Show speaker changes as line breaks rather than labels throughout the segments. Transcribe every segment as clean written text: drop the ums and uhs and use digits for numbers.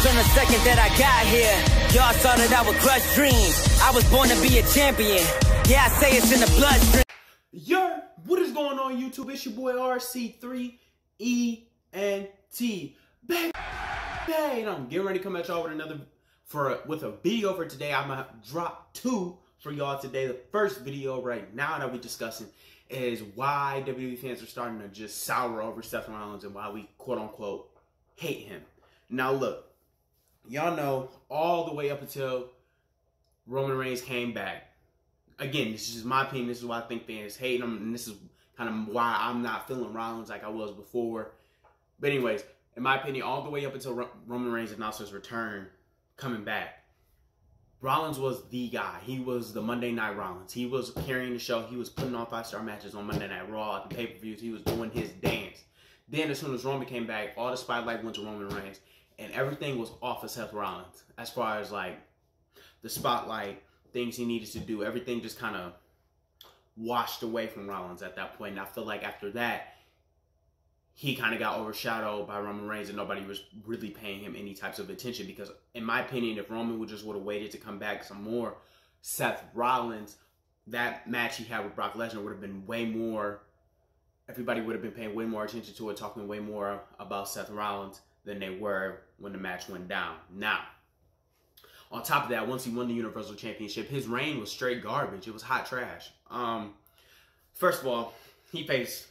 From the second that I got here, y'all saw that I would crush dreams. I was born to be a champion. Yeah, I say it's in the bloodstream.
Yo, what is going on YouTube? It's your boy RC3ENT. Bang, bang. I'm getting ready to come at y'all with a video for today. I'm gonna drop two for y'all today. The first video right now that we're discussing is why WWE fans are starting to just sour over Seth Rollins and why we quote unquote hate him. Now look, y'all know all the way up until Roman Reigns came back. Again, this is just my opinion. This is why I think fans hate him, and this is kind of why I'm not feeling Rollins like I was before. But anyways, in my opinion, all the way up until Roman Reigns announced his return, coming back, Rollins was the guy. He was the Monday Night Rollins. He was carrying the show. He was putting on 5-star matches on Monday Night Raw, at the pay-per-views. He was doing his dance. Then as soon as Roman came back, all the spotlight went to Roman Reigns, and everything was off of Seth Rollins. As far as like the spotlight, things he needed to do, everything just kind of washed away from Rollins at that point. And I feel like after that, he kind of got overshadowed by Roman Reigns, and nobody was really paying him any types of attention. Because in my opinion, if Roman would have waited to come back some more, Seth Rollins, that match he had with Brock Lesnar would have been way more, everybody would have been paying way more attention to it, talking way more about Seth Rollins than they were when the match went down. Now, on top of that, once he won the Universal Championship, his reign was straight garbage. It was hot trash. First of all, he faced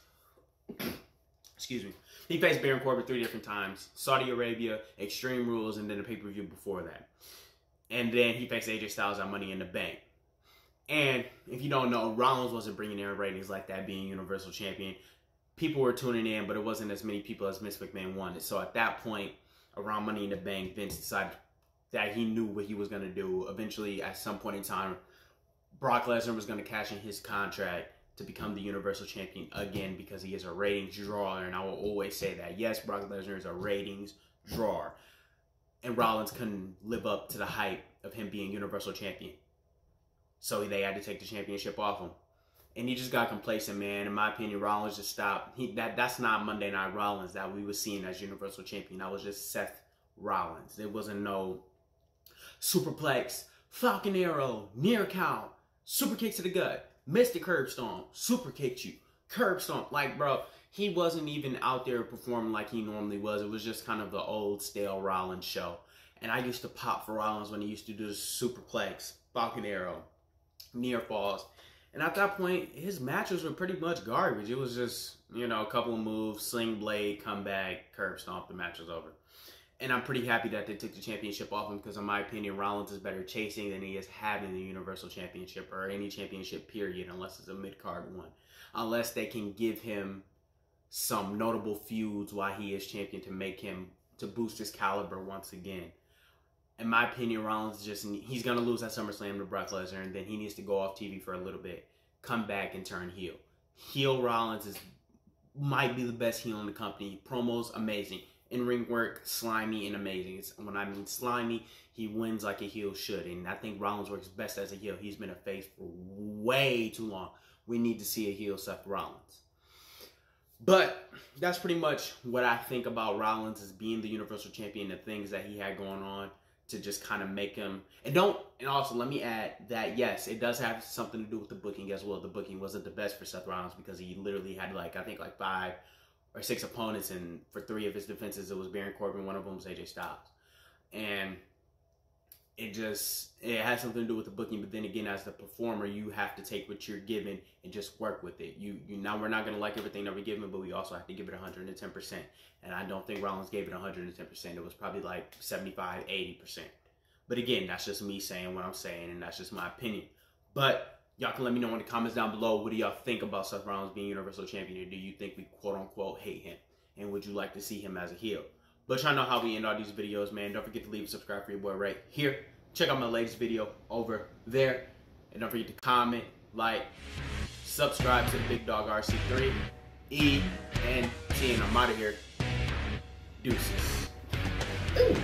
he faced Baron Corbin 3 different times. Saudi Arabia, Extreme Rules, and then the pay-per-view before that. And then he faced AJ Styles on Money in the Bank. And if you don't know, Rollins wasn't bringing in ratings like that, being Universal Champion. People were tuning in, but it wasn't as many people as Vince McMahon wanted. So at that point, around Money in the Bank, Vince decided that he knew what he was going to do. Eventually, at some point in time, Brock Lesnar was going to cash in his contract to become the Universal Champion again, because he is a ratings drawer, and I will always say that. Yes, Brock Lesnar is a ratings drawer, and Rollins couldn't live up to the hype of him being Universal Champion, so they had to take the championship off him, and he just got complacent, man. In my opinion, Rollins just stopped. That's not Monday Night Rollins that we were seeing as Universal Champion. That was just Seth Rollins. There wasn't no superplex, Falcon Arrow, near cow, super kick to the gut, Mystic Curb Stomp, super kicked you, curb stomp. Like, bro, he wasn't even out there performing like he normally was. It was just kind of the old stale Rollins show. And I used to pop for Rollins when he used to do the superplex, Falcon Arrow, near falls. And at that point, his matches were pretty much garbage. It was just, you know, a couple of moves, sling blade, come back, curb stomp, the match was over. And I'm pretty happy that they took the championship off him, because in my opinion, Rollins is better chasing than he is having the Universal Championship or any championship period, unless it's a mid-card one. Unless they can give him some notable feuds while he is champion to make him, to boost his caliber once again. In my opinion, Rollins he's going to lose at SummerSlam to Brock Lesnar, and then he needs to go off TV for a little bit, come back and turn heel. Heel Rollins might be the best heel in the company. Promos, amazing. In-ring work, slimy and amazing. When I mean slimy, he wins like a heel should. And I think Rollins works best as a heel. He's been a face for way too long. We need to see a heel Seth Rollins. But that's pretty much what I think about Rollins as being the Universal Champion, the things that he had going on to just kind of make him. And also let me add that, yes, it does have something to do with the booking as well. The booking wasn't the best for Seth Rollins, because he literally had I think 5 or 6 opponents, and for 3 of his defenses, it was Baron Corbin, one of them was AJ Styles. And it has something to do with the booking, but then again, as the performer, you have to take what you're given and just work with it. Now we're not going to like everything that we're given, but we also have to give it 110%. And I don't think Rollins gave it 110%. It was probably like 75, 80%. But again, that's just me saying what I'm saying, and that's just my opinion. But y'all can let me know in the comments down below, what do y'all think about Seth Rollins being Universal Champion? Or do you think we quote-unquote hate him? And would you like to see him as a heel? But y'all know how we end all these videos, man. Don't forget to leave a subscribe for your boy right here. Check out my latest video over there. And don't forget to comment, like, subscribe to the big dog RC3ENT. And I'm out of here. Deuces. Ooh.